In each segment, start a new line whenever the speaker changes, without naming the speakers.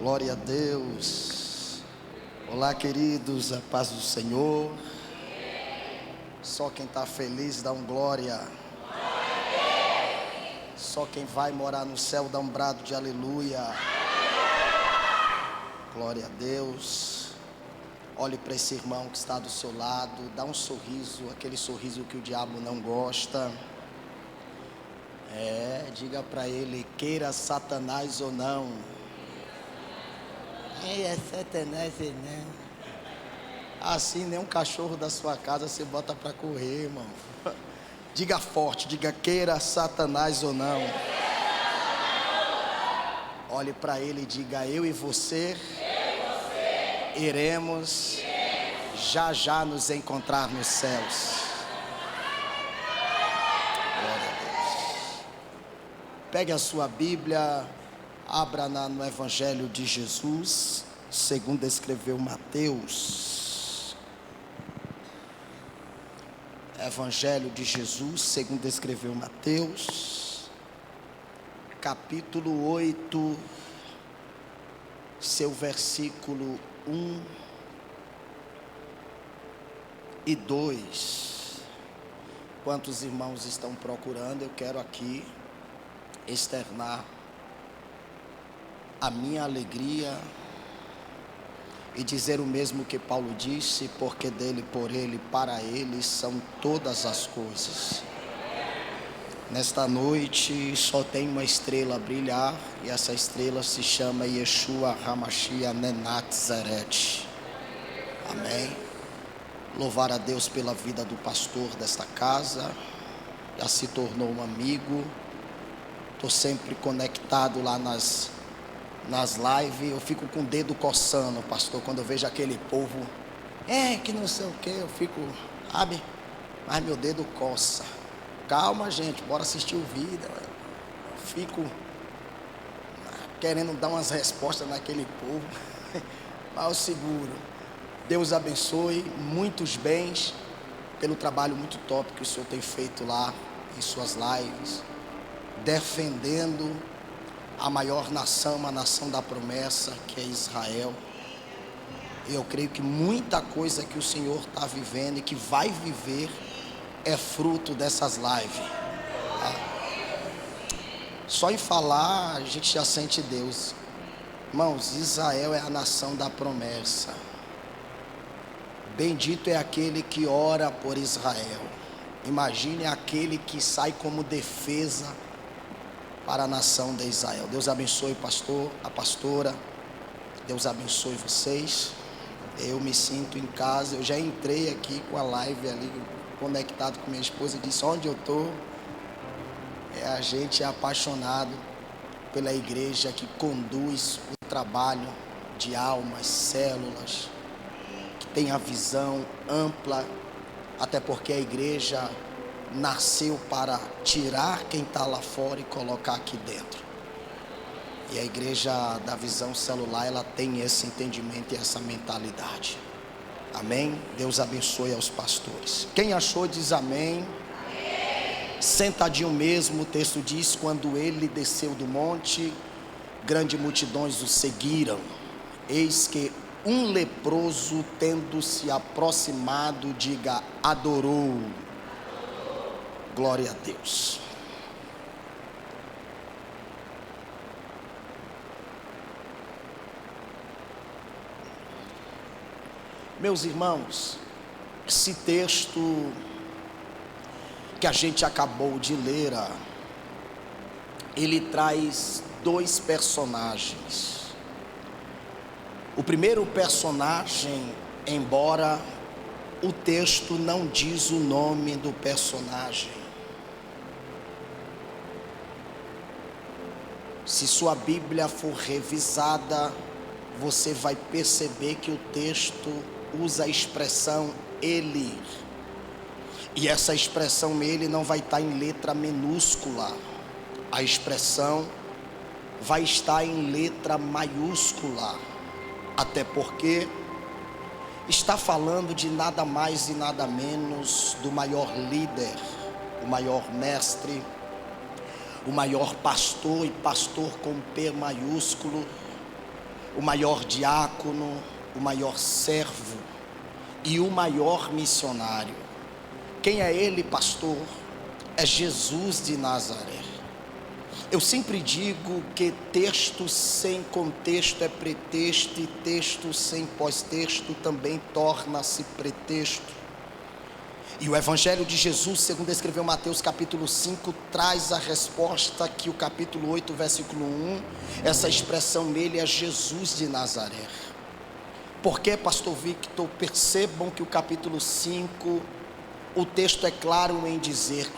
Glória a Deus. Olá, queridos, a paz do Senhor. Só quem está feliz dá um glória. Só quem vai morar no céu dá um brado de aleluia. Glória a Deus. Olhe para esse irmão que está do seu lado, dá um sorriso, aquele sorriso que o diabo não gosta. Diga para ele, queira Satanás ou não. É Satanás ou não. Assim nem um cachorro da sua casa você bota para correr, irmão. Diga forte, diga queira Satanás ou não. Olhe para ele e diga, eu e você iremos já já nos encontrar nos céus. Glória a Deus. Pegue a sua Bíblia, abra no Evangelho de Jesus, segundo escreveu Mateus. Evangelho de Jesus, segundo escreveu Mateus, capítulo 8, seu versículo 1 e 2. Quantos irmãos estão procurando, eu quero aqui externar a minha alegria e dizer o mesmo que Paulo disse, porque dele, por ele, para ele são todas as coisas. Nesta noite só tem uma estrela a brilhar, e essa estrela se chama Yeshua HaMashiach Nenatzeret. Amém. Louvar a Deus pela vida do pastor desta casa, já se tornou um amigo. Estou sempre conectado lá nas lives, eu fico com o dedo coçando, pastor, quando eu vejo aquele povo, que não sei o que, eu fico, sabe, mas meu dedo coça. Calma, gente, bora assistir o vídeo. Eu fico querendo dar umas respostas naquele povo, mas eu seguro. Deus abençoe, muitos bens, pelo trabalho muito top que o senhor tem feito lá, em suas lives, defendendo a maior nação, a nação da promessa, que é Israel. Eu creio que muita coisa que o Senhor está vivendo e que vai viver é fruto dessas lives. Só em falar a gente já sente Deus. Irmãos, Israel é a nação da promessa. Bendito é aquele que ora por Israel. Imagine aquele que sai como defesa para a nação de Israel. Deus abençoe o pastor, a pastora. Deus abençoe vocês. Eu me sinto em casa. Eu já entrei aqui com a live ali, conectado com minha esposa, e disse onde eu estou. A gente é apaixonado pela igreja que conduz o trabalho de almas, células, que tem a visão ampla, até porque a igreja nasceu para tirar quem está lá fora e colocar aqui dentro. E a igreja da visão celular, ela tem esse entendimento e essa mentalidade. Amém? Deus abençoe aos pastores. Quem achou diz amém. Amém. Sentadinho mesmo, o texto diz, quando ele desceu do monte, grandes multidões o seguiram. Eis que um leproso, tendo se aproximado, diga, adorou. Glória a Deus. Meus irmãos, esse texto que a gente acabou de ler, ele traz dois personagens. O primeiro personagem, embora o texto não diz o nome do personagem, se sua Bíblia for revisada, você vai perceber que o texto usa a expressão ele. E essa expressão ele não vai estar em letra minúscula. A expressão vai estar em letra maiúscula. Até porque está falando de nada mais e nada menos do maior líder, o maior mestre, o maior pastor, e pastor com P maiúsculo, o maior diácono, o maior servo e o maior missionário. Quem é ele, pastor? É Jesus de Nazaré. Eu sempre digo que texto sem contexto é pretexto, e texto sem pós-texto também torna-se pretexto. E o Evangelho de Jesus, segundo escreveu Mateus capítulo 5, traz a resposta que o capítulo 8, versículo 1, essa expressão nele é Jesus de Nazaré. Por que, pastor Victor? Percebam que o capítulo 5, o texto é claro em dizer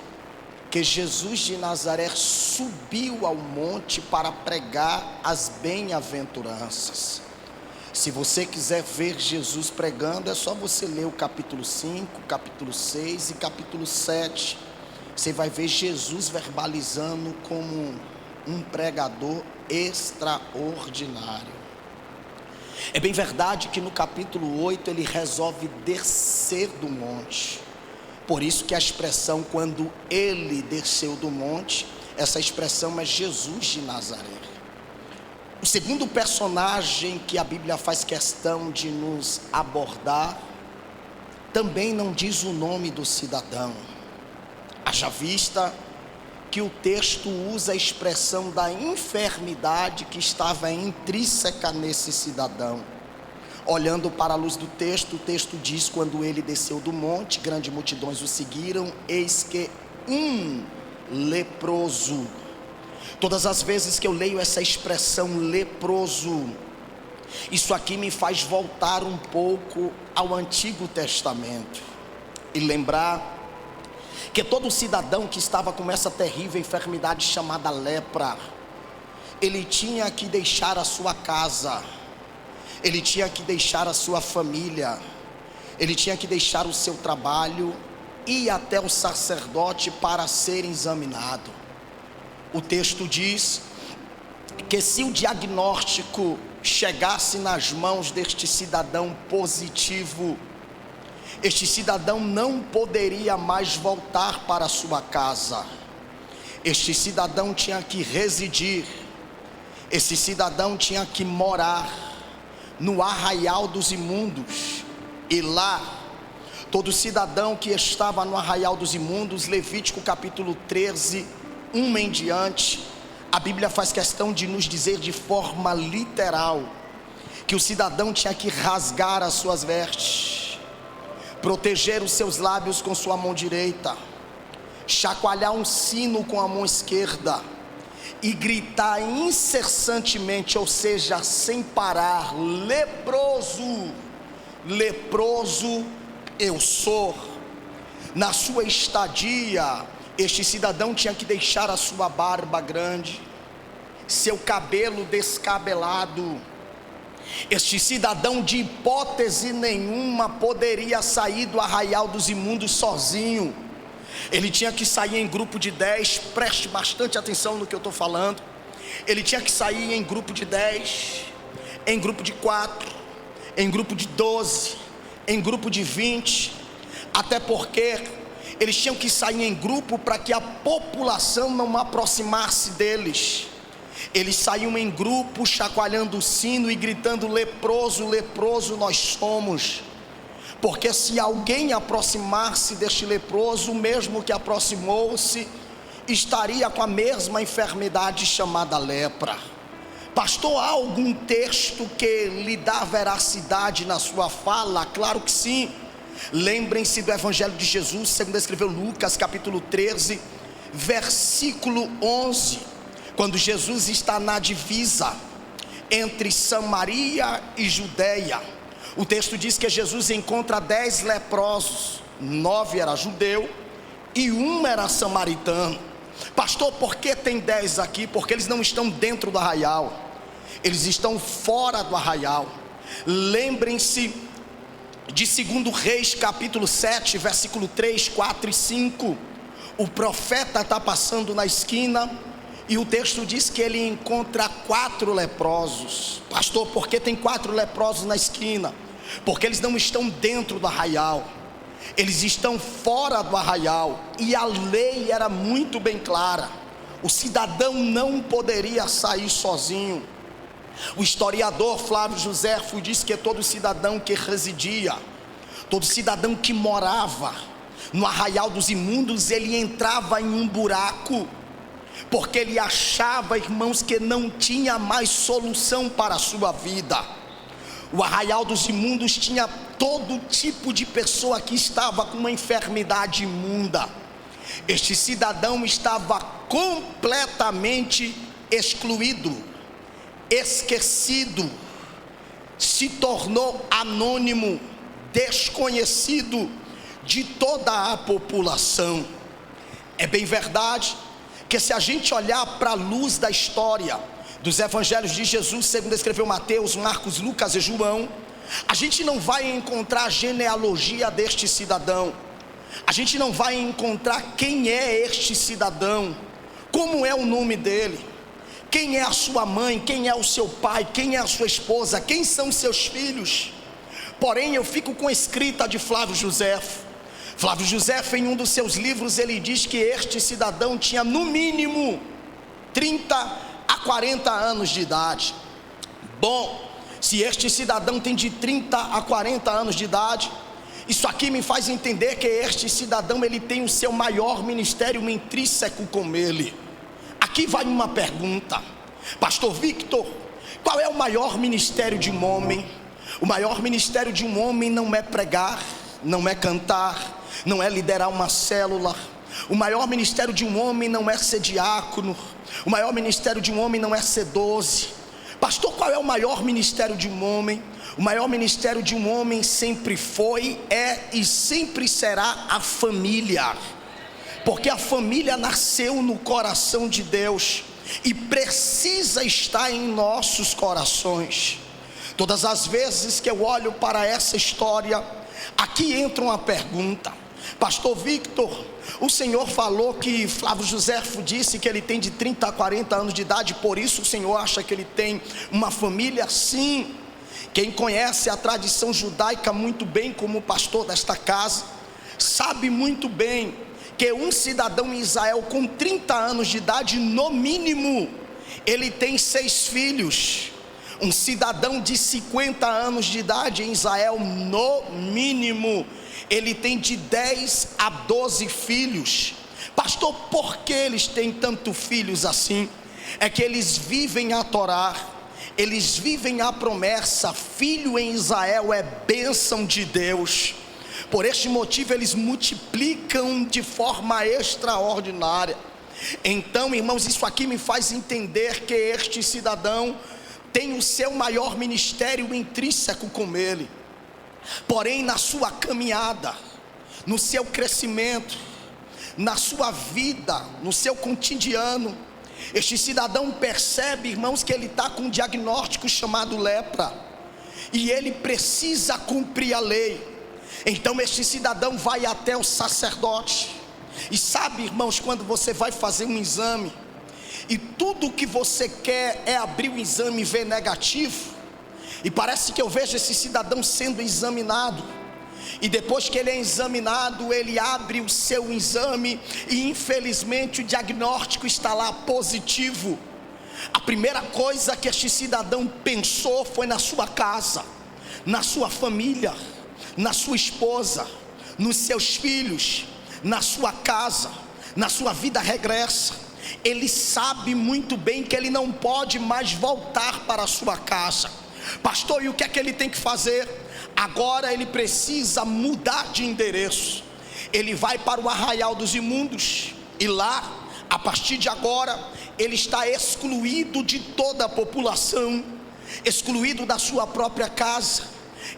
que Jesus de Nazaré subiu ao monte para pregar as bem-aventuranças. Se você quiser ver Jesus pregando, é só você ler o capítulo 5, capítulo 6 e capítulo 7. Você vai ver Jesus verbalizando como um pregador extraordinário. É bem verdade que no capítulo 8 ele resolve descer do monte. Por isso que a expressão quando ele desceu do monte, essa expressão é Jesus de Nazaré. O segundo personagem que a Bíblia faz questão de nos abordar, também não diz o nome do cidadão. Haja vista que o texto usa a expressão da enfermidade que estava intrínseca nesse cidadão. Olhando para a luz do texto, o texto diz: quando ele desceu do monte, grandes multidões o seguiram, eis que um leproso. Todas as vezes que eu leio essa expressão leproso, isso aqui me faz voltar um pouco ao Antigo Testamento e lembrar que todo cidadão que estava com essa terrível enfermidade chamada lepra, ele tinha que deixar a sua casa, ele tinha que deixar a sua família, ele tinha que deixar o seu trabalho e ir até o sacerdote para ser examinado. O texto diz que se o diagnóstico chegasse nas mãos deste cidadão positivo, este cidadão não poderia mais voltar para sua casa. Este cidadão tinha que residir, esse cidadão tinha que morar no arraial dos imundos. E lá, todo cidadão que estava no arraial dos imundos, Levítico capítulo 13, 1 em diante, a Bíblia faz questão de nos dizer de forma literal que o cidadão tinha que rasgar as suas vestes, proteger os seus lábios com sua mão direita, chacoalhar um sino com a mão esquerda e gritar incessantemente, ou seja, sem parar: leproso, leproso eu sou. Na sua estadia, este cidadão tinha que deixar a sua barba grande, seu cabelo descabelado. Este cidadão de hipótese nenhuma poderia sair do arraial dos imundos sozinho. Ele tinha que sair em grupo de 10, preste bastante atenção no que eu estou falando. Ele tinha que sair em grupo de 10, em grupo de 4, em grupo de 12, em grupo de 20, até porque eles tinham que sair em grupo para que a população não aproximasse deles. Eles saíam em grupo, chacoalhando o sino e gritando: leproso, leproso nós somos. Porque se alguém aproximar-se deste leproso, mesmo que aproximou-se, estaria com a mesma enfermidade chamada lepra. Pastor, há algum texto que lhe dá veracidade na sua fala? Claro que sim. Lembrem-se do Evangelho de Jesus, segundo escreveu Lucas capítulo 13, versículo 11, quando Jesus está na divisa entre Samaria e Judeia. O texto diz que Jesus encontra 10 leprosos, 9 era judeu e 1 era samaritano. Pastor, por que tem 10 aqui? Porque eles não estão dentro do arraial, eles estão fora do arraial. Lembrem-se de 2 Reis capítulo 7, versículo 3, 4 e 5. O profeta está passando na esquina e o texto diz que ele encontra 4 leprosos. Pastor, por que tem 4 leprosos na esquina? Porque eles não estão dentro do arraial, eles estão fora do arraial. E a lei era muito bem clara: o cidadão não poderia sair sozinho. O historiador Flávio Josefo diz que todo cidadão que residia, todo cidadão que morava no arraial dos imundos, ele entrava em um buraco, porque ele achava, irmãos, que não tinha mais solução para a sua vida. O arraial dos imundos tinha todo tipo de pessoa que estava com uma enfermidade imunda. Este cidadão estava completamente excluído, esquecido, se tornou anônimo, desconhecido de toda a população. É bem verdade que se a gente olhar para a luz da história dos evangelhos de Jesus, segundo escreveu Mateus, Marcos, Lucas e João, a gente não vai encontrar a genealogia deste cidadão, a gente não vai encontrar quem é este cidadão, como é o nome dele, quem é a sua mãe, quem é o seu pai, quem é a sua esposa, quem são seus filhos. Porém, eu fico com a escrita de Flávio Josefo. Flávio Josefo, em um dos seus livros, ele diz que este cidadão tinha no mínimo 30 a 40 anos de idade. Bom, se este cidadão tem de 30 a 40 anos de idade, isso aqui me faz entender que este cidadão, ele tem o seu maior ministério intrínseco com ele. Aqui vai uma pergunta: Pastor Victor, qual é o maior ministério de um homem? O maior ministério de um homem não é pregar, não é cantar, não é liderar uma célula. O maior ministério de um homem não é ser diácono. O maior ministério de um homem não é ser 12. Pastor, qual é o maior ministério de um homem? O maior ministério de um homem sempre foi, é e sempre será a família. Porque a família nasceu no coração de Deus e precisa estar em nossos corações. Todas as vezes que eu olho para essa história, aqui entra uma pergunta: Pastor Victor, o senhor falou que Flávio Josefo disse que ele tem de 30 a 40 anos de idade, por isso o senhor acha que ele tem uma família? Sim. Quem conhece a tradição judaica muito bem, como pastor desta casa, sabe muito bem que um cidadão em Israel com 30 anos de idade, no mínimo, ele tem 6 filhos. Um cidadão de 50 anos de idade em Israel, no mínimo, ele tem de 10 a 12 filhos. Pastor, por que eles têm tantos filhos assim? É que eles vivem a Torá, eles vivem a promessa. Filho em Israel é bênção de Deus. Por este motivo eles multiplicam de forma extraordinária. Então, irmãos, isso aqui me faz entender que este cidadão tem o seu maior ministério intrínseco com ele. Porém, na sua caminhada, no seu crescimento, na sua vida, no seu cotidiano, este cidadão percebe, irmãos, que ele está com um diagnóstico chamado lepra, e ele precisa cumprir a lei. Então este cidadão vai até o sacerdote. E sabe, irmãos, quando você vai fazer um exame e tudo o que você quer é abrir o exame e ver negativo, e parece que eu vejo esse cidadão sendo examinado, e depois que ele é examinado, ele abre o seu exame e infelizmente o diagnóstico está lá positivo. A primeira coisa que este cidadão pensou foi na sua casa, na sua família, na sua esposa, nos seus filhos, na sua casa, na sua vida regressa. Ele sabe muito bem que ele não pode mais voltar para a sua casa. Pastor, e o que é que ele tem que fazer? Agora ele precisa mudar de endereço. Ele vai para o arraial dos imundos, e lá, a partir de agora, ele está excluído de toda a população, excluído da sua própria casa,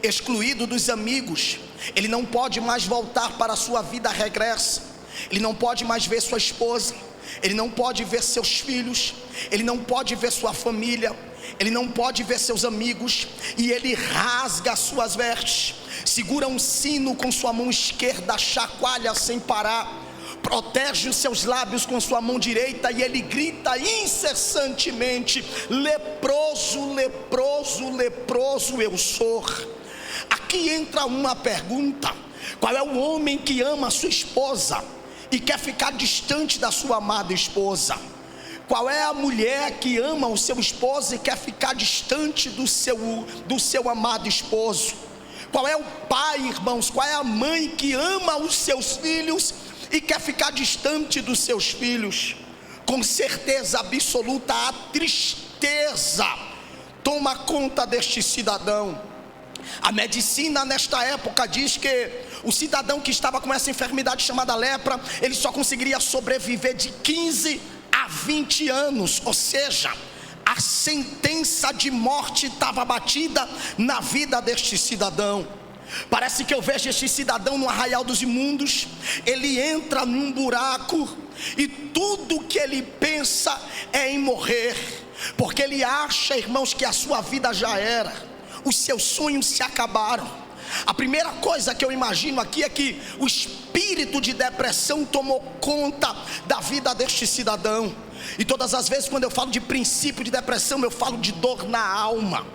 excluído dos amigos. Ele não pode mais voltar para a sua vida regressa. Ele não pode mais ver sua esposa, ele não pode ver seus filhos, ele não pode ver sua família, ele não pode ver seus amigos. E ele rasga as suas vestes, segura um sino com sua mão esquerda, chacoalha sem parar, protege os seus lábios com sua mão direita, e ele grita incessantemente: leproso, leproso, leproso eu sou. Aqui entra uma pergunta: qual é o homem que ama a sua esposa e quer ficar distante da sua amada esposa? Qual é a mulher que ama o seu esposo e quer ficar distante do seu amado esposo? Qual é o pai, irmãos? Qual é a mãe que ama os seus filhos e quer ficar distante dos seus filhos? Com certeza absoluta, a tristeza toma conta deste cidadão. A medicina nesta época diz que o cidadão que estava com essa enfermidade chamada lepra, ele só conseguiria sobreviver de 15 a 20 anos, ou seja, a sentença de morte estava batida na vida deste cidadão. Parece que eu vejo este cidadão no arraial dos imundos. Ele entra num buraco e tudo que ele pensa é em morrer, porque ele acha, irmãos, que a sua vida já era, os seus sonhos se acabaram. A primeira coisa que eu imagino aqui é que o espírito de depressão tomou conta da vida deste cidadão. E todas as vezes quando eu falo de princípio de depressão, eu falo de dor na alma.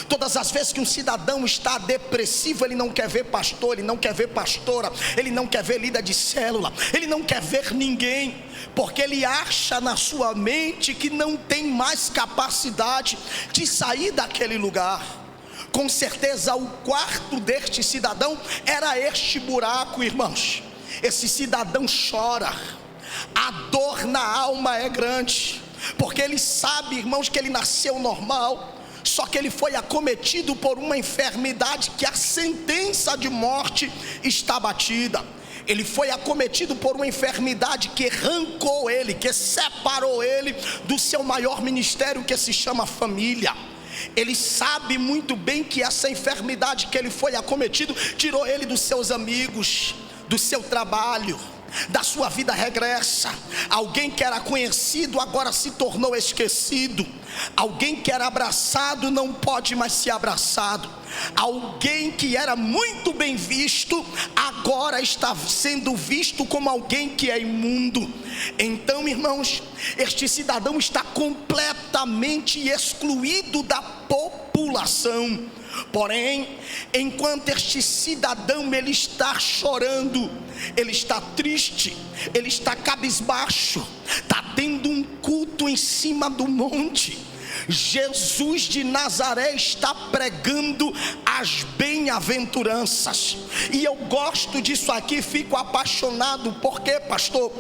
Todas as vezes que um cidadão está depressivo, ele não quer ver pastor, ele não quer ver pastora, ele não quer ver líder de célula, ele não quer ver ninguém, porque ele acha na sua mente que não tem mais capacidade de sair daquele lugar. Com certeza o quarto deste cidadão era este buraco, irmãos. Esse cidadão chora, a dor na alma é grande, porque ele sabe, irmãos, que ele nasceu normal, só que ele foi acometido por uma enfermidade que a sentença de morte está batida. Ele foi acometido por uma enfermidade que arrancou ele, que separou ele do seu maior ministério, que se chama família. Ele sabe muito bem que essa enfermidade que ele foi acometido tirou ele dos seus amigos, do seu trabalho, da sua vida regressa. Alguém que era conhecido agora se tornou esquecido. Alguém que era abraçado não pode mais ser abraçado. Alguém que era muito bem visto agora está sendo visto como alguém que é imundo. Então, irmãos, este cidadão está completamente excluído da população. Porém, enquanto este cidadão ele está chorando, ele está triste, ele está cabisbaixo, está tendo um culto em cima do monte. Jesus de Nazaré está pregando as bem-aventuranças, e eu gosto disso aqui, fico apaixonado. Por quê, pastor?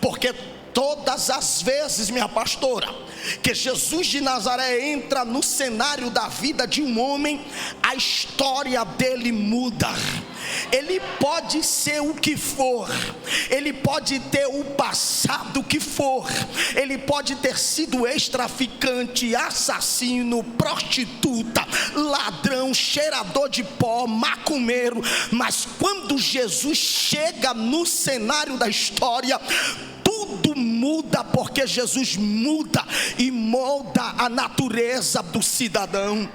Porque todas as vezes, minha pastora, que Jesus de Nazaré entra no cenário da vida de um homem, a história dele muda. Ele pode ser o que for, ele pode ter o passado que for, ele pode ter sido ex-traficante, assassino, prostituta, ladrão, cheirador de pó, macumbeiro, mas quando Jesus chega no cenário da história, tudo muda, porque Jesus muda e molda a natureza do cidadão.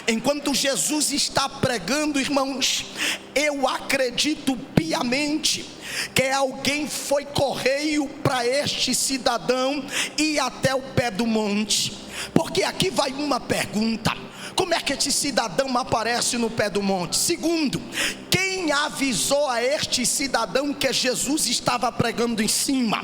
Enquanto Jesus está pregando, irmãos, eu acredito piamente que alguém foi correio para este cidadão ir até o pé do monte. Porque aqui vai uma pergunta: como é que este cidadão aparece no pé do monte? Segundo, quem avisou a este cidadão que Jesus estava pregando em cima?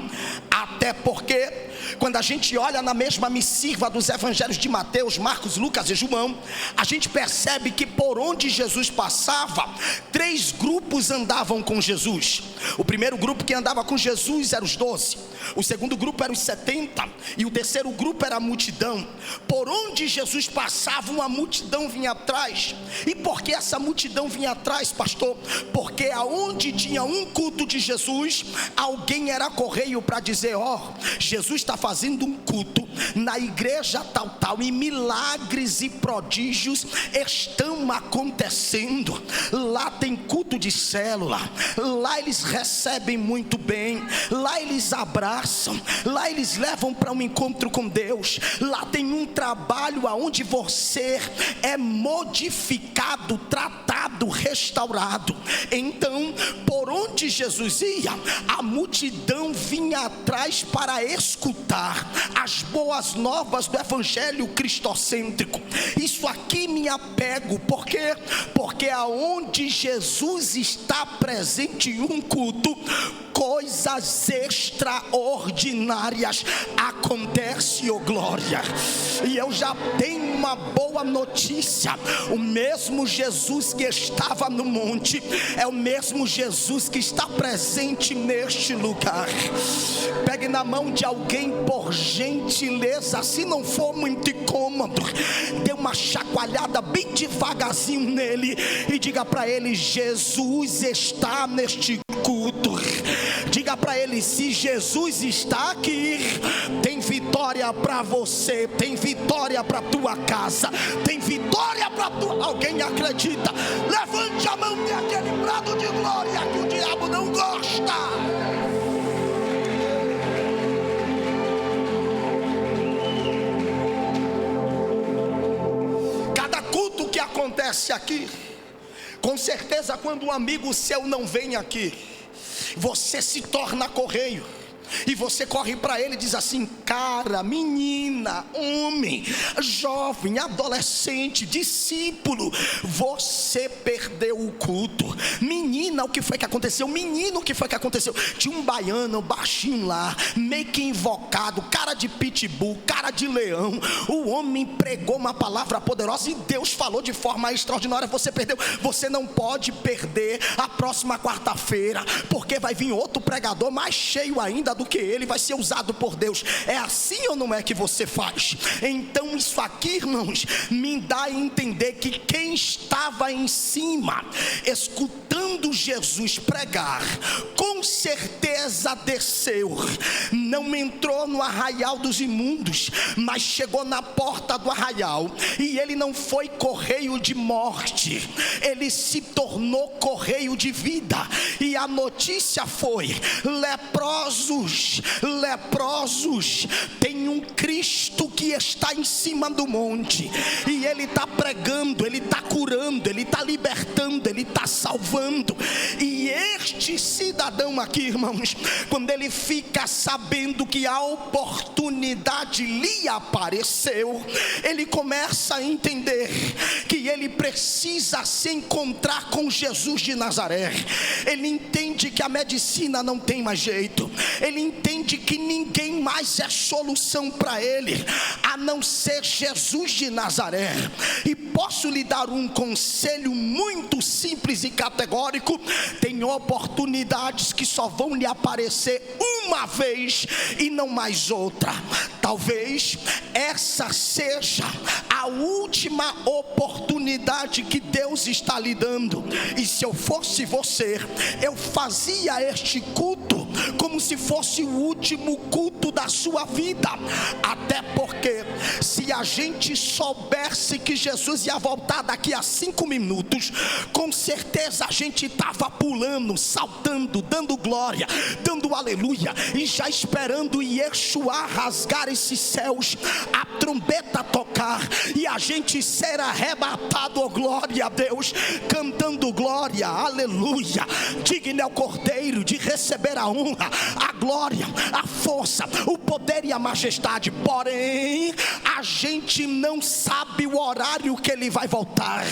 Até porque quando a gente olha na mesma missiva dos evangelhos de Mateus, Marcos, Lucas e João, a gente percebe que por onde Jesus passava, 3 grupos andavam com Jesus. O primeiro grupo que andava com Jesus eram os 12, o segundo grupo eram os 70, e o terceiro grupo era a multidão. Por onde Jesus passava, uma multidão vinha atrás. E por que essa multidão vinha atrás, pastor? Porque aonde tinha um culto de Jesus, alguém era correio para dizer: ó, Jesus está fazendo um culto na igreja tal, e milagres e prodígios estão acontecendo. Lá tem culto de célula, lá eles recebem muito bem, lá eles abraçam, lá eles levam para um encontro com Deus, lá tem um trabalho aonde você é modificado, tratado, restaurado. Então, por onde Jesus ia, a multidão vinha atrás para escutar as boas novas do evangelho cristocêntrico. Isso aqui me apego, por quê? Porque aonde Jesus está presente em um culto, coisas extraordinárias acontecem, oh glória. E eu já tenho uma boa notícia: o mesmo Jesus que estava no monte é o mesmo Jesus que está presente neste lugar. Pegue na mão de alguém, por gentileza, se não for muito incômodo, dê uma chacoalhada bem devagarzinho nele e diga para ele: Jesus está neste culto. Diga para ele: se Jesus está aqui, tem vitória para você, tem vitória para tua casa, tem vitória para tua... Alguém acredita? Levante a mão, dê aquele brado de glória que o diabo não gosta. Cada culto que acontece aqui, com certeza, quando um amigo seu não vem aqui, você se torna correio. E você corre para ele e diz assim: cara, menina, homem, jovem, adolescente, discípulo, você perdeu o culto. Menina, o que foi que aconteceu? Menino, o que foi que aconteceu? Tinha um baiano baixinho lá, meio que invocado, cara de pitbull, cara de leão. O homem pregou uma palavra poderosa e Deus falou de forma extraordinária. Você perdeu. Você não pode perder a próxima quarta-feira, porque vai vir outro pregador mais cheio ainda do que ele, vai ser usado por Deus. É assim ou não é que você faz? Então isso aqui, irmãos, me dá a entender que quem estava em cima, escutando Jesus pregar, com certeza desceu. Não entrou no arraial dos imundos, mas chegou na porta do arraial. E ele não foi correio de morte, ele se tornou correio de vida. E a notícia foi: leprosos, tem um Cristo que está em cima do monte, e ele está pregando, ele está curando, ele está libertando, ele está salvando. E este cidadão aqui, irmãos, quando ele fica sabendo que a oportunidade lhe apareceu, ele começa a entender que ele precisa se encontrar com Jesus de Nazaré. Ele entende que a medicina não tem mais jeito, ele entende que ninguém mais é solução para ele, a não ser Jesus de Nazaré. E posso lhe dar um conselho muito simples e categórico: tem oportunidades que só vão lhe aparecer uma vez e não mais outra. Talvez essa seja a última oportunidade que Deus está lhe dando. E se eu fosse você, eu fazia este culto como se fosse o último culto da sua vida. Até porque, se a gente soubesse que Jesus ia voltar daqui a 5 minutos, com certeza a gente estava pulando, saltando, dando glória, dando aleluia, e já esperando Yeshua rasgar esses céus, a trombeta tocar, e a gente ser arrebatado, oh glória a Deus, cantando glória, aleluia. Digno é o Cordeiro de receber a honra, a glória, a força, o poder e a majestade. Porém, a gente não sabe o horário que ele vai voltar,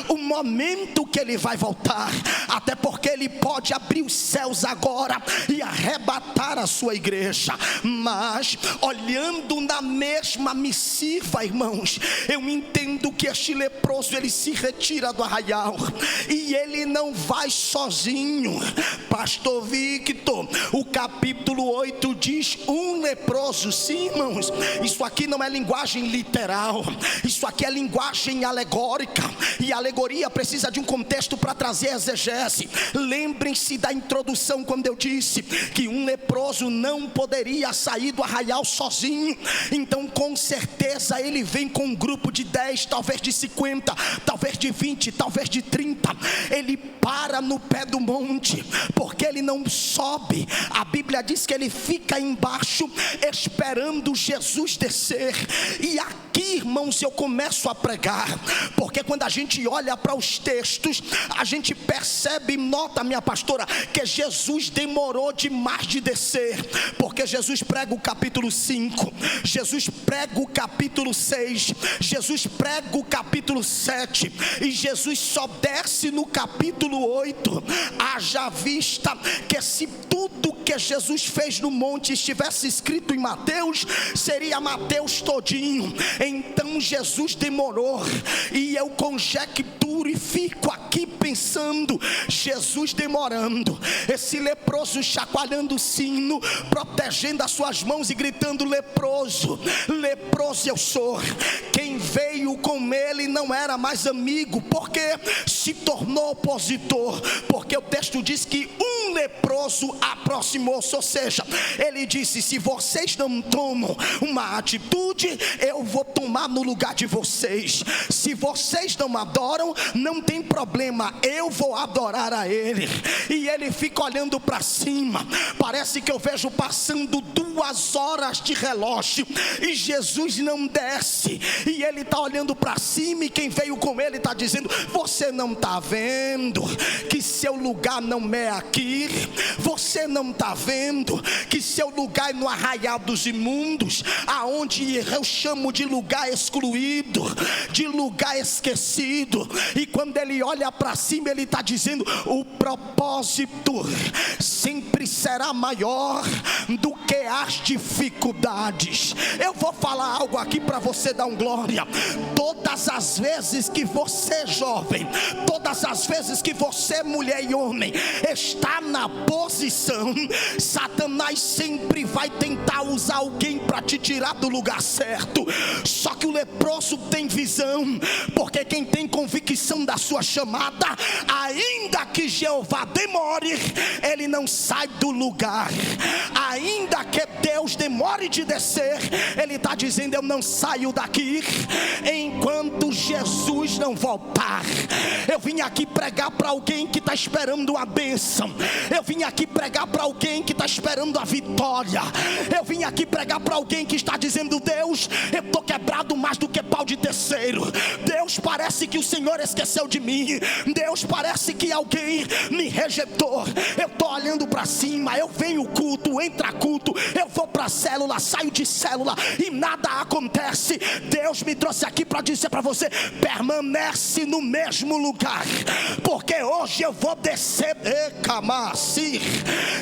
o momento que ele vai voltar, até porque ele pode abrir os céus agora e arrebatar a sua igreja. Mas olhando na mesma missiva, irmãos, eu entendo que este leproso, ele se retira do arraial e ele não vai sozinho. Pastor Victor, o capítulo 8 diz um leproso. Sim, irmãos, isso aqui não é linguagem literal, isso aqui é linguagem alegórica, e a alegoria precisa de um contexto para trazer exegese. Lembrem-se da introdução, quando eu disse que um leproso não poderia sair do arraial sozinho. Então com certeza ele vem com um grupo de 10, talvez de 50, talvez de 20, talvez de 30. Ele para no pé do monte, porque ele não sobe. A Bíblia Bíblia diz que ele fica embaixo esperando Jesus descer. E aqui, irmãos, eu começo a pregar, porque quando a gente olha para os textos, a gente percebe, nota, minha pastora, que Jesus demorou demais de descer, porque Jesus prega o capítulo 5, Jesus prega o capítulo 6, Jesus prega o capítulo 7, e Jesus só desce no capítulo 8. Haja vista que se tudo que Jesus fez no monte estivesse escrito em Mateus, seria Mateus todinho. Então Jesus demorou, e eu conjecturo e fico aqui pensando, Jesus demorando, esse leproso chacoalhando o sino, protegendo as suas mãos e gritando: leproso, leproso eu sou. Quem veio com ele não era mais amigo, porque se tornou opositor, porque o texto diz que um leproso aproximou-se, ou seja, ele disse: se vocês não tomam uma atitude, eu vou tomar no lugar de vocês. Se vocês não adoram, não tem problema, eu vou adorar a ele. E ele fica olhando para cima, parece que eu vejo passando 2 horas de relógio, e Jesus não desce, e ele está olhando para cima, e quem veio com ele está dizendo: você não está vendo que seu lugar não é aqui? Você não está vendo que seu lugar é no arraial dos imundos, aonde eu chamo de lugar excluído, de lugar esquecido? E quando ele olha para cima, ele está dizendo: o propósito sempre será maior do que as dificuldades. Eu vou falar algo aqui para você dar um glória. Todas as vezes que você, jovem, todas as vezes que você, mulher e homem, está na posição, Satanás sempre vai tentar usar alguém para te tirar do lugar certo. Só que o leproso tem visão, porque quem tem convicção da sua chamada, ainda que Jeová demore, ele não sai do lugar. Ainda que Deus demore de descer, ele está dizendo: eu não saio daqui enquanto Jesus não voltar. Eu vim aqui pregar para alguém que está esperando a bênção. Eu vim aqui pregar para alguém que está esperando a vitória. Eu vim aqui pregar para alguém que está dizendo: Deus, eu estou quebrado mais do que pau de terceiro. Deus, parece que o Senhor esqueceu de mim. Deus, parece que alguém me rejeitou. Eu estou olhando para cima, eu venho culto, entra culto, eu vou para a célula, saio de célula e nada acontece. Deus me trouxe aqui para dizer para você: permanece no mesmo lugar, porque hoje eu vou descer.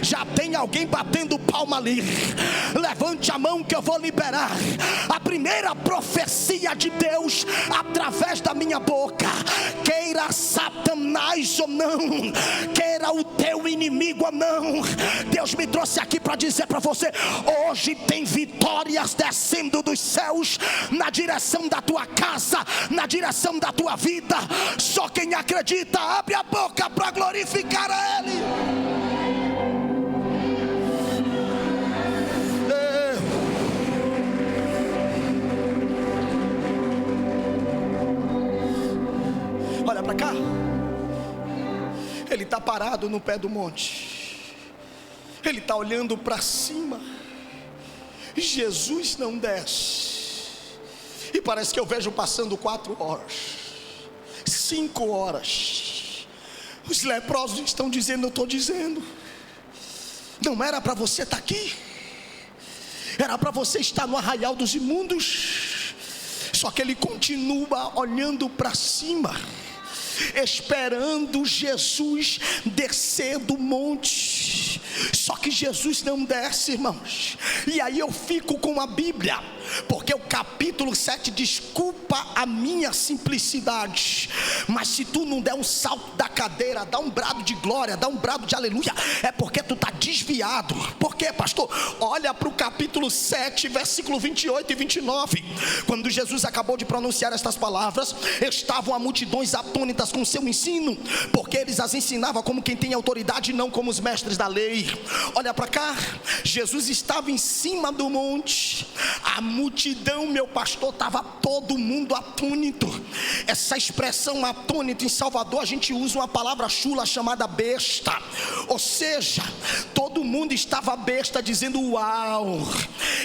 Já tem alguém batendo palma ali? Levante a mão que eu vou liberar a primeira profecia de Deus através da minha boca. Queira Satanás ou não, queira o teu inimigo ou não, Deus me trouxe aqui para dizer para você: hoje tem vitórias descendo dos céus na direção da tua casa, na direção da tua vida. Só quem acredita, abre a boca para glorificar a Ele. Olha para cá. Ele está parado no pé do monte, ele está olhando para cima. Jesus não desce, e parece que eu vejo passando 4 horas, 5 horas. Os leprosos estão dizendo: eu estou dizendo, não era para você estar aqui, era para você estar no arraial dos imundos. Só que ele continua olhando para cima, esperando Jesus descer do monte. Só que Jesus não desce, irmãos. E aí eu fico com a Bíblia, porque o capítulo 7, desculpa a minha simplicidade, mas se tu não der um salto da cadeira, dá um brado de glória, dá um brado de aleluia, é porque tu está desviado. Por quê, pastor? Olha para o capítulo 7, versículo 28 e 29. Quando Jesus acabou de pronunciar estas palavras, estavam as multidões atônitas com seu ensino, porque eles as ensinavam como quem tem autoridade, não como os mestres da lei. Olha para cá, Jesus estava em cima do monte, a multidão, meu pastor, estava todo mundo atônito. Essa expressão atônito em Salvador, a gente usa uma palavra chula chamada besta. Ou seja, todo mundo estava besta, dizendo: uau,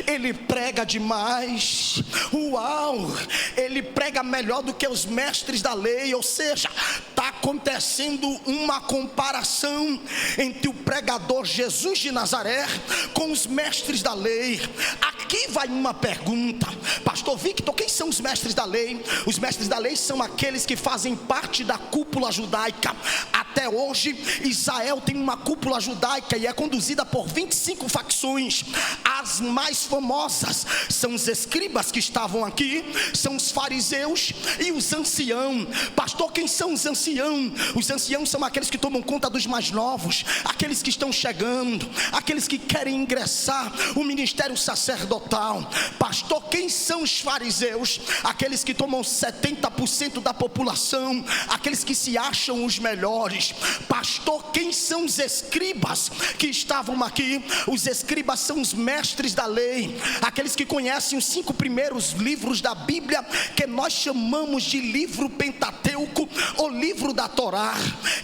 ele prega demais, uau, ele prega melhor do que os mestres da lei. Ou seja, está acontecendo uma comparação entre o pregador Jesus de Nazaré com os mestres da lei. Aqui vai uma pergunta: pastor Victor, quem são os mestres da lei? Os mestres da lei são aqueles que fazem parte da cúpula judaica. Até hoje Israel tem uma cúpula judaica e é conduzida por 25 facções. As mais famosas são os escribas que estavam aqui, são os fariseus e os anciãos. Pastor, quem são os anciãos? Os anciãos são aqueles que tomam conta dos mais novos, aqueles que estão chegando, aqueles que querem ingressar o ministério sacerdotal. Pastor, quem são os fariseus? Aqueles que tomam 70% da população, aqueles que se acham os melhores. Pastor, quem são os escribas que estavam aqui? Os escribas são os mestres da lei, aqueles que conhecem os 5 primeiros livros da Bíblia, que nós chamamos de livro Pentateuco ou livro da Torá.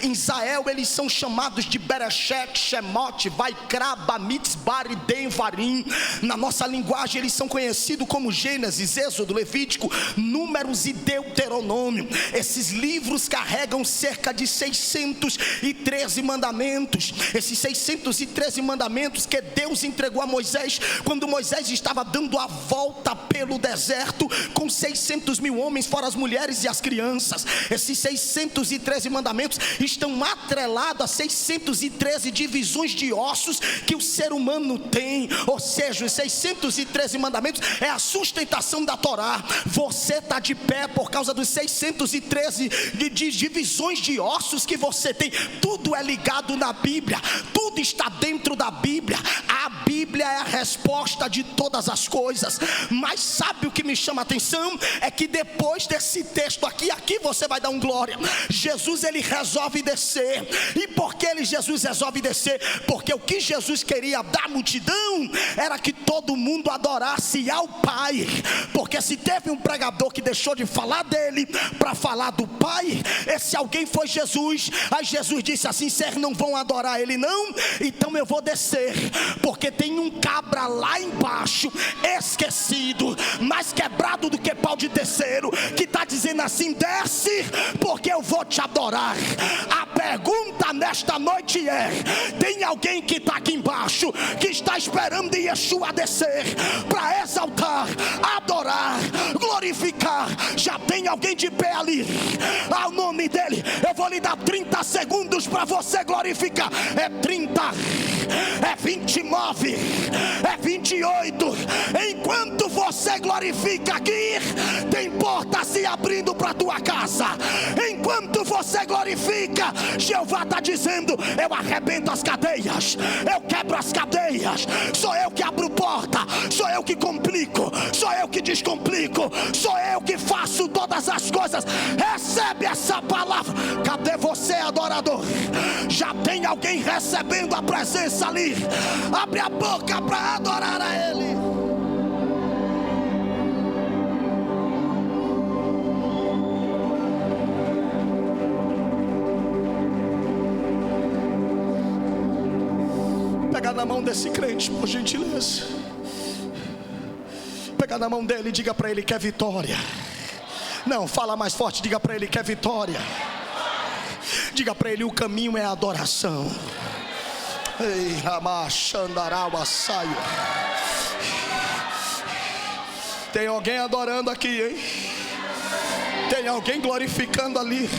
Em Israel eles são chamados de Bereshit, Shemot, Vaikra, Bamidbar, Bar e Devarim. Na nossa linguagem eles são conhecidos como Gênesis, Êxodo, Levítico, Números e Deuteronômio. Esses livros carregam cerca de 613 mandamentos. Esses 613 mandamentos que Deus entregou a Moisés quando Moisés estava dando a volta pelo deserto com 600 mil homens, fora as mulheres e as crianças. Esses 613 mandamentos estão atrelados a 613 divisões de ossos que o ser humano tem. Ou seja, os 613 mandamentos é a sustentação da Torá. Você está de pé por causa dos 613 de divisões de ossos que você tem. Tudo é ligado na Bíblia, tudo está dentro da Bíblia. A Bíblia é a resposta de todas as coisas. Mas sabe o que me chama a atenção? É que depois desse texto aqui você vai dar um glória. Jesus, ele resolve descer. E por que Jesus resolve descer? Porque o que Jesus queria da multidão era que todo mundo adorasse ao Pai. Porque se teve um pregador que deixou de falar dele para falar do Pai, esse alguém foi Jesus. Aí Jesus disse assim: vocês não vão adorar ele não? Então eu vou descer, porque tem um cabra lá embaixo, esquecido, mais quebrado do que pau de terceiro, que está dizendo assim: desce, porque eu vou te adorar. A pergunta nesta noite é: tem alguém que está aqui embaixo, que está esperando Yeshua descer para exaltar, adorar, glorificar? Já tem alguém de pé ali? Ao nome dele, eu vou lhe dar 30 segundos para você glorificar. É 30, é 29, é 28. Enquanto você glorifica aqui, tem porta se abrindo para tua casa. Enquanto você glorifica, Jeová está dizendo: eu arrebento as cadeias, eu quebro as cadeias. Sou eu que abro porta, sou eu que complico, sou eu que descomplico, sou eu que faço todas as coisas. Recebe essa palavra. Cadê você, adorador? Já tem alguém recebendo a presença ali? Abre a boca para adorar a Ele. Pega na mão desse crente, por gentileza. Pega na mão dele e diga para ele que é vitória. Não, fala mais forte, diga para ele que é vitória. Diga para ele: o caminho é a adoração. Ei, Ramachandarau saio. Tem alguém adorando aqui, hein? Tem alguém glorificando ali.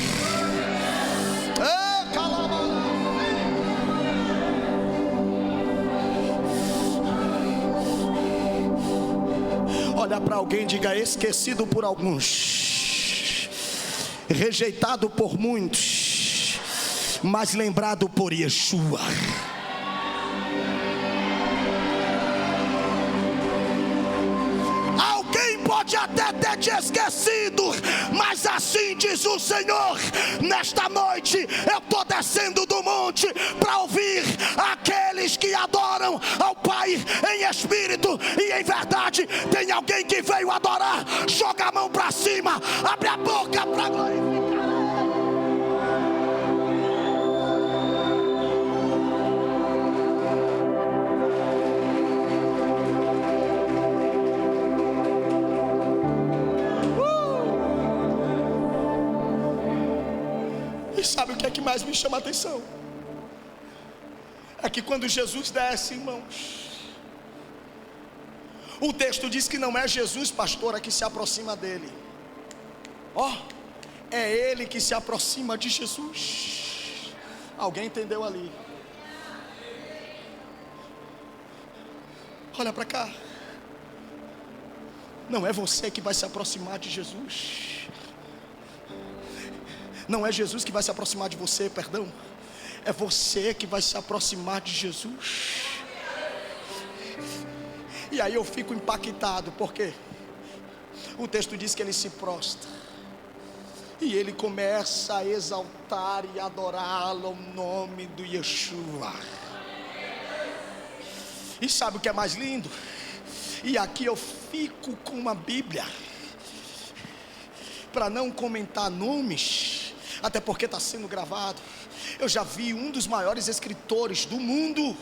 Olha para alguém e diga: esquecido por alguns, rejeitado por muitos, mas lembrado por Yeshua. Alguém pode até ter te esquecido, mas assim diz o Senhor: nesta noite eu estou descendo do monte para ouvir aqueles que adoram adoração ao Pai em espírito e em verdade. Tem alguém que veio adorar? Joga a mão para cima, abre a boca para glorificar. E sabe o que é que mais me chama a atenção? É que quando Jesus desce, irmãos, o texto diz que não é Jesus, pastora, que se aproxima dele. É ele que se aproxima de Jesus. Alguém entendeu ali? Olha para cá. Não é você que vai se aproximar de Jesus. Não é Jesus que vai se aproximar de você, perdão. É você que vai se aproximar de Jesus. E aí eu fico impactado, porque o texto diz que ele se prostra e ele começa a exaltar e adorá-lo ao nome do Yeshua. E sabe o que é mais lindo? E aqui eu fico com uma Bíblia, para não comentar nomes, até porque está sendo gravado. Eu já vi um dos maiores escritores do mundo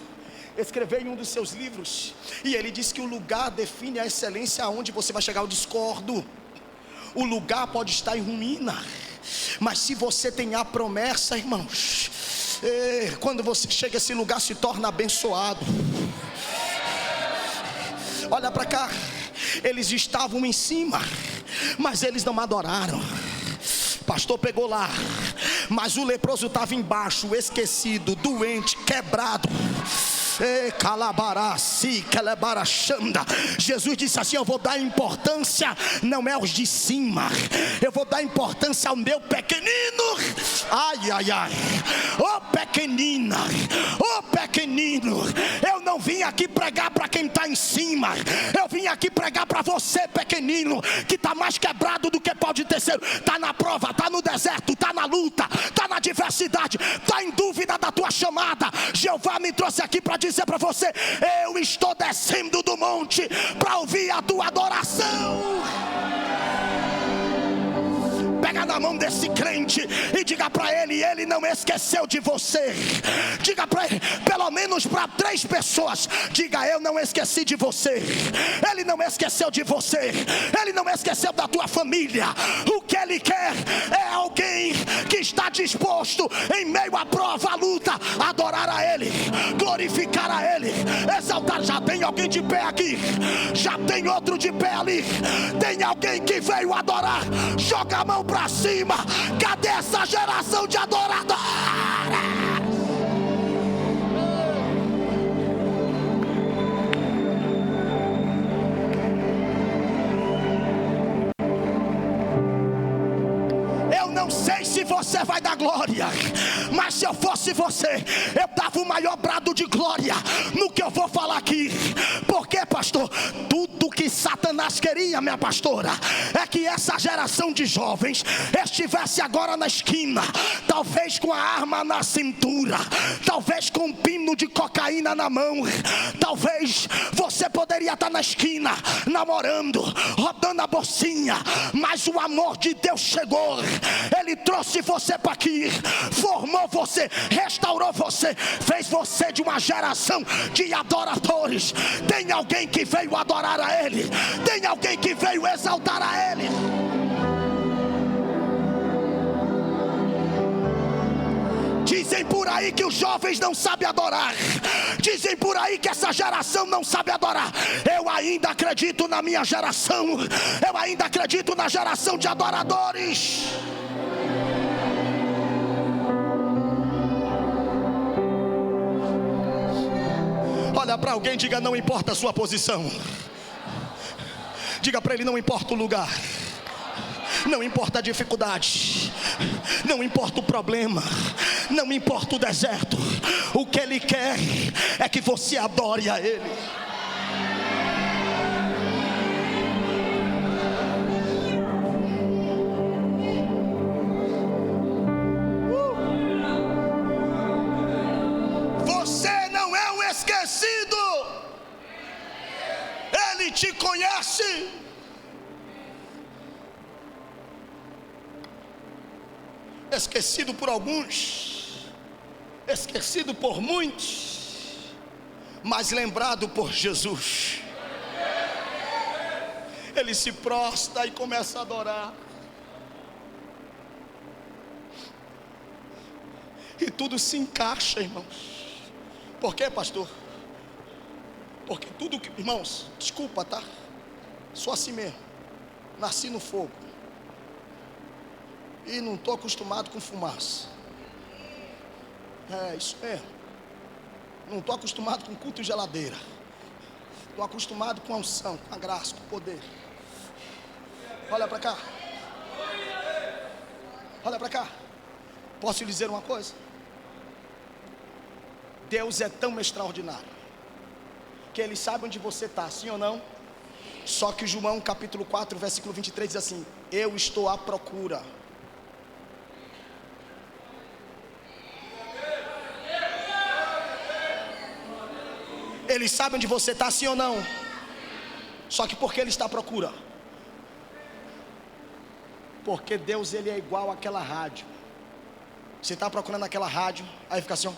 escrever em um dos seus livros, e ele diz que o lugar define a excelência. Aonde você vai chegar? Eu discordo. O lugar pode estar em ruína, mas se você tem a promessa, irmãos, quando você chega a esse lugar, se torna abençoado. Olha para cá. Eles estavam em cima, mas eles não adoraram. Pastor pegou lá, mas o leproso estava embaixo, esquecido, doente, quebrado. Jesus disse assim: eu vou dar importância não é aos de cima, eu vou dar importância ao meu pequenino. Ai, ai, ai. Ô pequenina, ô pequenino, eu não vim aqui pregar para quem está em cima, eu vim aqui pregar para você, pequenino, que está mais quebrado do que pode ter sido. Está na prova, está no deserto, está na luta, está na adversidade, está em dúvida da tua chamada. Jeová me trouxe aqui para dizer para você: eu estou descendo do monte para ouvir a tua adoração. Pega na mão desse crente e diga para ele: ele não esqueceu de você. Diga para ele, pelo menos para 3 pessoas, diga: eu não esqueci de você. Ele não esqueceu de você, ele não esqueceu da tua família. O que ele quer é alguém que está disposto, em meio à prova, à luta, a adorar a ele, glorificar a ele, exaltar. Já tem alguém de pé aqui, já tem outro de pé ali. Tem alguém que veio adorar? Joga a mão para cima. Cadê essa geração de adoradores? Eu não sei se você vai dar glória, mas se eu fosse você, eu dava o maior brado de glória no que eu vou falar aqui. Porque, pastor, tudo que Satanás queria, minha pastora, é que essa geração de jovens estivesse agora na esquina, talvez com a arma na cintura, talvez com um pino de cocaína na mão. Talvez você poderia estar na esquina namorando, rodando a bolsinha, mas o amor de Deus chegou. Ele trouxe você para aqui, formou você, restaurou você, fez você de uma geração de adoradores. Tem alguém que veio adorar a Ele, tem alguém que veio exaltar a Ele. Dizem por aí que os jovens não sabem adorar, dizem por aí que essa geração não sabe adorar. Eu ainda acredito na minha geração, eu ainda acredito na geração de adoradores. Olha para alguém, diga: não importa a sua posição. Diga para ele: não importa o lugar, não importa a dificuldade, não importa o problema, não importa o deserto. O que Ele quer é que você adore a Ele. Você não é um esquecido. te conhece. Esquecido por alguns, esquecido por muitos, mas lembrado por Jesus. Ele se prostra e começa a adorar. E tudo se encaixa, irmãos. Por quê, pastor? Porque tudo que... Irmãos, desculpa, tá? Sou assim mesmo. Nasci no fogo. E não estou acostumado com fumaça. É, isso mesmo. Não estou acostumado com culto e geladeira. Estou acostumado com a unção, com a graça, com o poder. Olha para cá. Olha para cá. Posso lhe dizer uma coisa? Deus é tão extraordinário que Ele sabe onde você está, sim ou não? Só que João capítulo 4, versículo 23 diz assim: eu estou à procura. Ele sabe onde você está, sim ou não? Só que por que Ele está à procura? Porque Deus, Ele é igual àquela rádio. Você está procurando aquela rádio, aí fica assim, ó.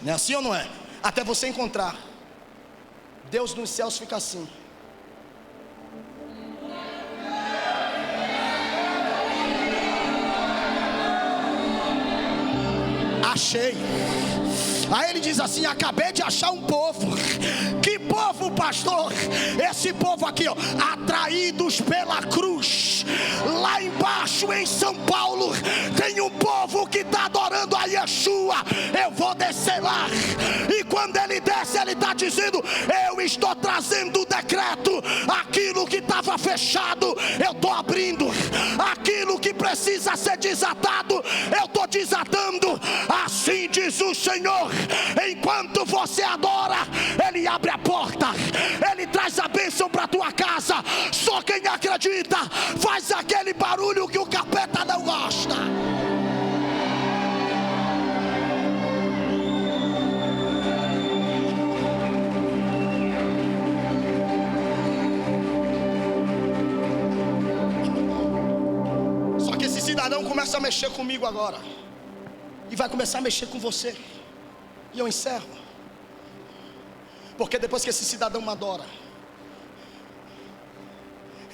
Não é assim ou não é? Até você encontrar. Deus nos céus fica assim. Achei. Aí ele diz assim: acabei de achar um povo. Que povo, pastor? Esse povo aqui, ó, atraídos pela cruz. Lá embaixo em São Paulo tem um povo que está adorando a Yeshua. Eu vou descer lá. E quando ele desce, ele está dizendo: eu estou trazendo o decreto. Aquilo que estava fechado, eu estou abrindo. Aquilo que precisa ser desatado, eu estou desatando. Assim diz o Senhor. Enquanto você adora, Ele abre a porta, Ele traz a bênção para a tua casa. Só quem acredita faz aquele barulho que o capeta não gosta. Só que esse cidadão começa a mexer comigo agora, e vai começar a mexer com você. E eu encerro. Porque depois que esse cidadão me adora,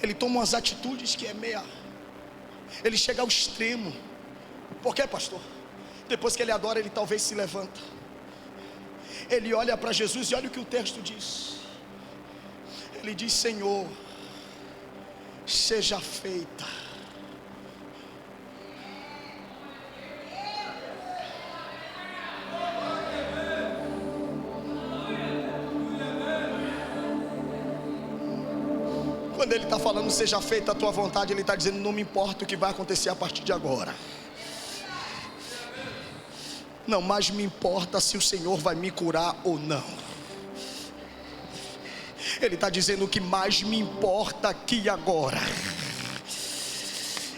ele toma umas atitudes que é meia... Ele chega ao extremo. Por quê, pastor? Depois que ele adora, ele talvez se levanta. Ele olha para Jesus e olha o que o texto diz. Ele diz: Senhor, seja feita. Quando ele está falando seja feita a tua vontade, ele está dizendo: não me importa o que vai acontecer a partir de agora. Não mais me importa se o Senhor vai me curar ou não. Ele está dizendo: o que mais me importa aqui e agora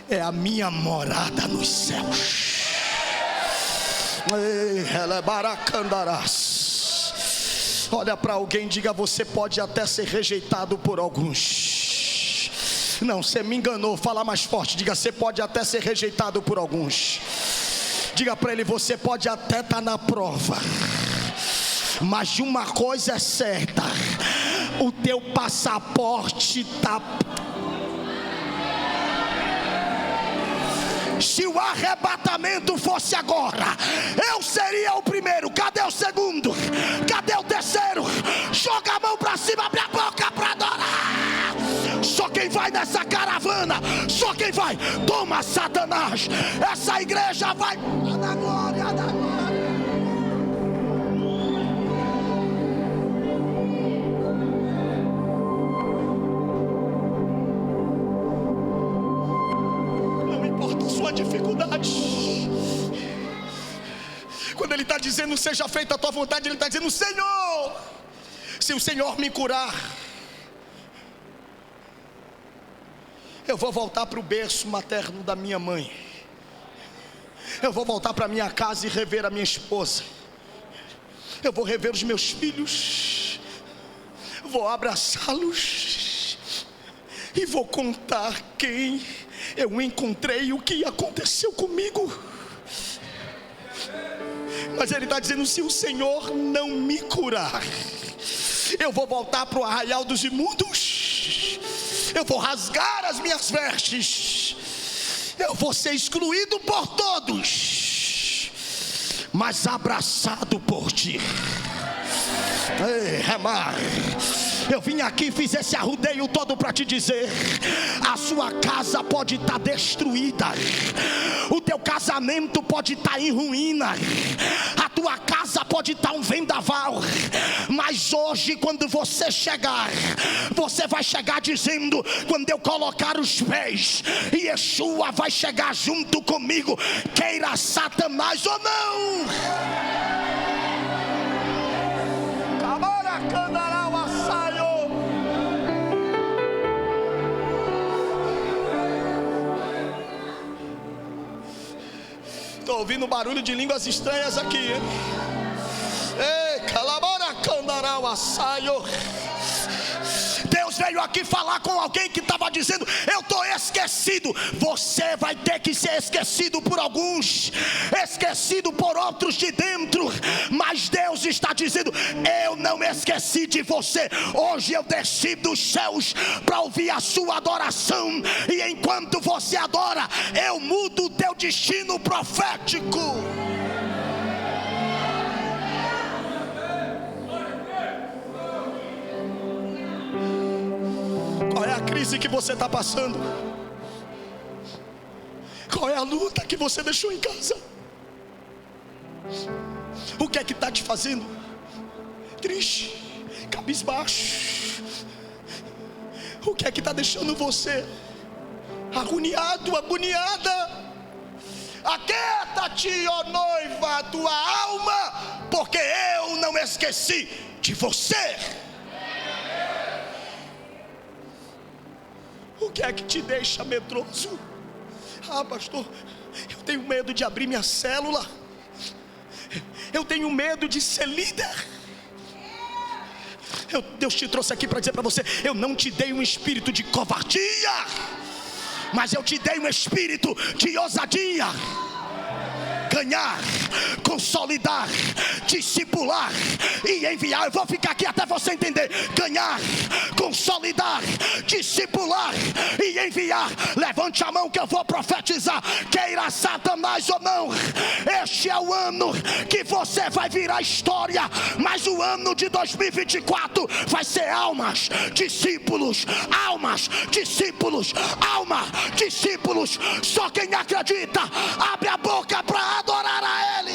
é a minha morada nos céus. Ela baracandarás. Olha para alguém e diga: você pode até ser rejeitado por alguns. Não, você me enganou. Fala mais forte. Diga: você pode até ser rejeitado por alguns. Diga para ele: você pode até estar na prova, mas de uma coisa é certa: o teu passaporte está... Se o arrebatamento fosse agora, eu seria o primeiro. Cadê o segundo? Cadê o terceiro? Joga a mão para cima, abre a boca para adorar. Só quem vai nessa caravana, só quem vai. Toma, Satanás. Essa igreja vai da glória, da glória. Não importa a sua dificuldade. Quando ele está dizendo seja feita a tua vontade, ele está dizendo: Senhor, se o Senhor me curar, eu vou voltar para o berço materno da minha mãe. Eu vou voltar para minha casa e rever a minha esposa. Eu vou rever os meus filhos, vou abraçá-los e vou contar quem eu encontrei e o que aconteceu comigo. Mas ele está dizendo: se o Senhor não me curar, eu vou voltar para o arraial dos imundos, eu vou rasgar as minhas vestes, eu vou ser excluído por todos, mas abraçado por ti. Ei, Ramar, eu vim aqui e fiz esse arrudeio todo para te dizer: a sua casa pode estar destruída, o teu casamento pode estar em ruína, a tua casa pode estar um vendaval, mas hoje, quando você chegar, você vai chegar dizendo: quando eu colocar os pés, Yeshua vai chegar junto comigo, queira Satanás ou não. Estou ouvindo barulho de línguas estranhas aqui, hein? Ei, calabara candarau assaio. Deus veio aqui falar com alguém que estava dizendo: eu estou esquecido. Você vai ter que ser esquecido por alguns, esquecido por outros de dentro, mas Deus está dizendo: eu não esqueci de você. Hoje eu desci dos céus para ouvir a sua adoração, e enquanto você adora, eu mudo o teu destino profético. Qual é a crise que você está passando? Qual é a luta que você deixou em casa? O que é que está te fazendo triste, cabisbaixo? O que é que está deixando você agoniado, agoniada? Aquieta-te, ó noiva, a tua alma, porque eu não esqueci de você. O que é que te deixa medroso? Ah, pastor, eu tenho medo de abrir minha célula, eu tenho medo de ser líder. Deus te trouxe aqui para dizer para você: eu não te dei um espírito de covardia, mas eu te dei um espírito de ousadia. Ganhar, consolidar, discipular e enviar. Eu vou ficar aqui até você entender. Ganhar, consolidar, discipular e enviar. Levante a mão que eu vou profetizar. Queira Satanás ou não, este é o ano que você vai virar história. Mas o ano de 2024 vai ser almas, discípulos, almas, discípulos, alma, discípulos. Só quem acredita, abre a boca para adorar a Ele.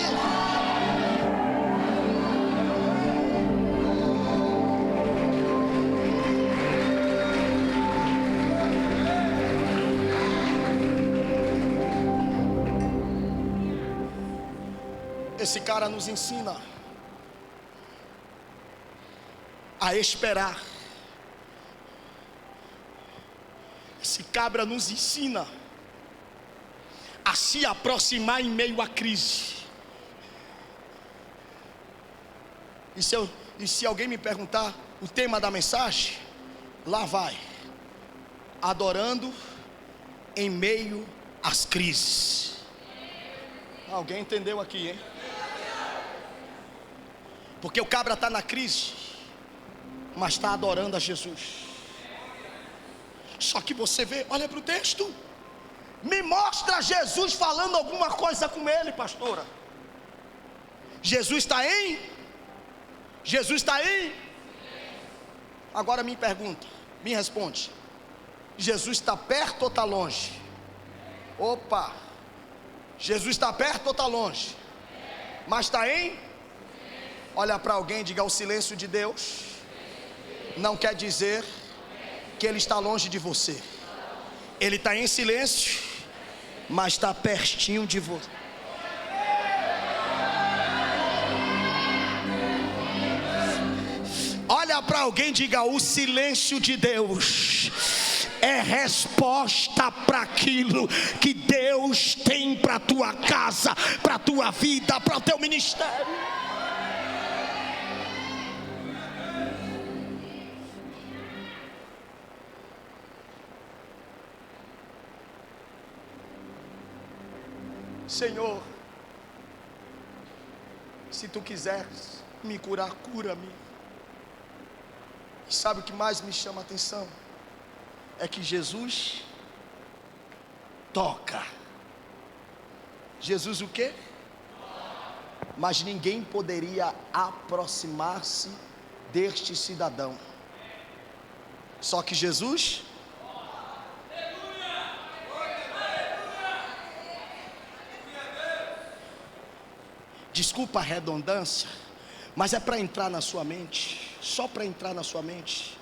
Esse cara nos ensina a esperar. Esse cabra nos ensina a se aproximar em meio à crise. E se alguém me perguntar o tema da mensagem, lá vai: adorando em meio às crises. Alguém entendeu aqui, hein? Porque o cabra está na crise, mas está adorando a Jesus. Só que você vê, olha para o texto, me mostra Jesus falando alguma coisa com ele, pastora. Jesus está em? Jesus está em? Agora me pergunta, me responde: Jesus está perto ou está longe? Opa! Jesus está perto ou está longe? Mas está em? Olha para alguém e diga: o silêncio de Deus não quer dizer que Ele está longe de você. Ele está em silêncio, mas está pertinho de você. Olha para alguém e diga: o silêncio de Deus é resposta para aquilo que Deus tem para a tua casa, para a tua vida, para o teu ministério. Senhor, se tu quiseres me curar, cura-me. E sabe o que mais me chama a atenção? É que Jesus toca. Jesus o quê? Mas ninguém poderia aproximar-se deste cidadão. Só que Jesus... Desculpa a redundância, mas é para entrar na sua mente, só para entrar na sua mente.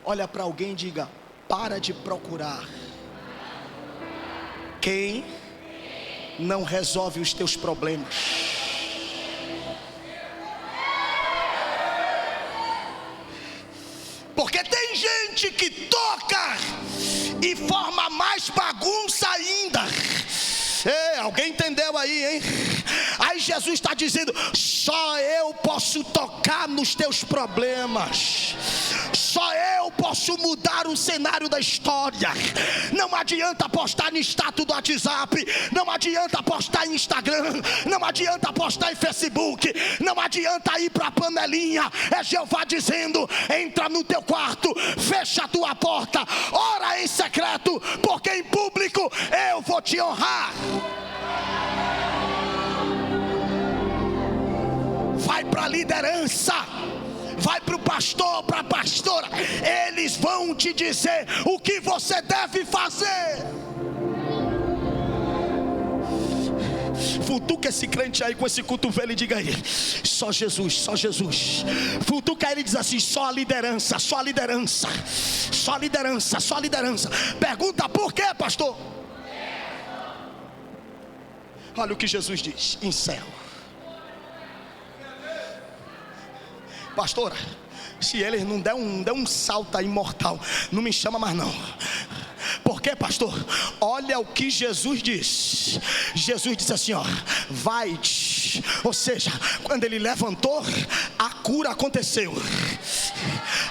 Olha para alguém e diga: para de procurar quem não resolve os teus problemas. Porque tem gente que toca e forma mais bagunça ainda. Alguém entendeu aí, hein? Aí Jesus está dizendo: só eu posso tocar nos teus problemas, só eu posso mudar o cenário da história. Não adianta postar no status do WhatsApp, não adianta postar em Instagram, não adianta postar em Facebook, não adianta ir para a panelinha. É Jeová dizendo: entra no teu quarto, fecha a tua porta, ora em secreto, porque em público eu vou te honrar. Vai para a liderança, vai para o pastor, para a pastora, eles vão te dizer o que você deve fazer. Futuca esse crente aí com esse cotovelo e diga aí: só Jesus, só Jesus. Futuca ele diz assim: só a liderança, só a liderança, só a liderança, só a liderança. Pergunta: por quê, pastor? Olha o que Jesus diz, encerro. Pastora, se ele não der um salto aí mortal, não me chama mais não. Por quê, pastor? Olha o que Jesus diz. Jesus disse assim, ó: vai-te. Ou seja, quando ele levantou, a cura aconteceu.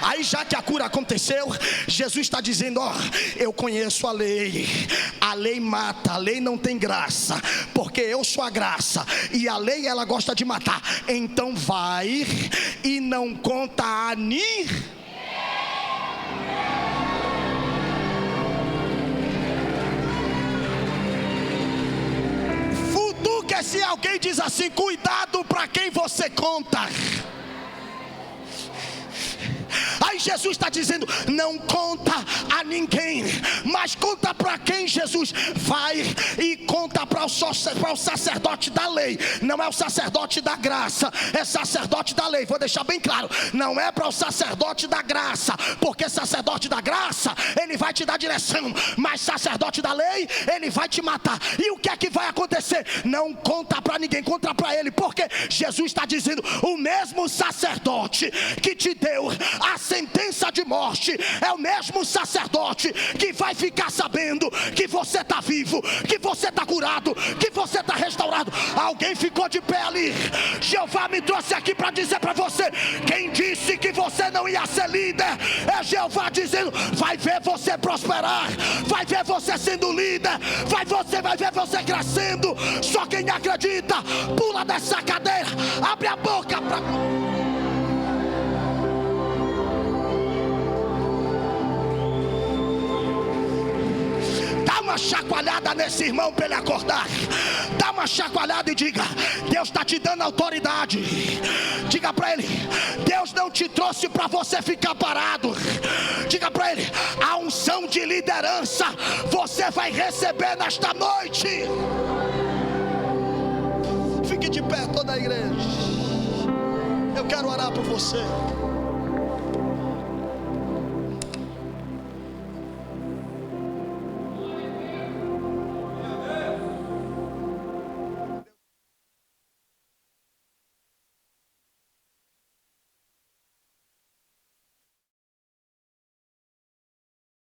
Aí já que a cura aconteceu, Jesus está dizendo: ó, eu conheço a lei mata, a lei não tem graça, porque eu sou a graça, e a lei ela gosta de matar. Então vai e não conta a ninguém. Futuca se alguém diz assim: cuidado para quem você conta. Aí Jesus está dizendo: não conta a ninguém, mas conta para quem, Jesus? Vai e conta para o sacerdote da lei. Não é o sacerdote da graça, é sacerdote da lei. Vou deixar bem claro, não é para o sacerdote da graça, porque sacerdote da graça, ele vai te dar direção, mas sacerdote da lei, ele vai te matar. E o que é que vai acontecer? Não conta para ninguém, conta para ele, porque Jesus está dizendo: o mesmo sacerdote que te deu a sentença de morte é o mesmo sacerdote que vai ficar sabendo que você está vivo, que você está curado, que você está restaurado. Alguém ficou de pé ali? Jeová me trouxe aqui para dizer para você: quem disse que você não ia ser líder é Jeová dizendo: vai ver você prosperar, vai ver você sendo líder, vai ver você crescendo. Só quem acredita, pula dessa cadeira, abre a boca para... Dá uma chacoalhada nesse irmão para ele acordar. Dá uma chacoalhada e diga: Deus está te dando autoridade. Diga para ele: Deus não te trouxe para você ficar parado. Diga para ele: a unção de liderança você vai receber nesta noite. Fique de pé, toda a igreja. Eu quero orar por você.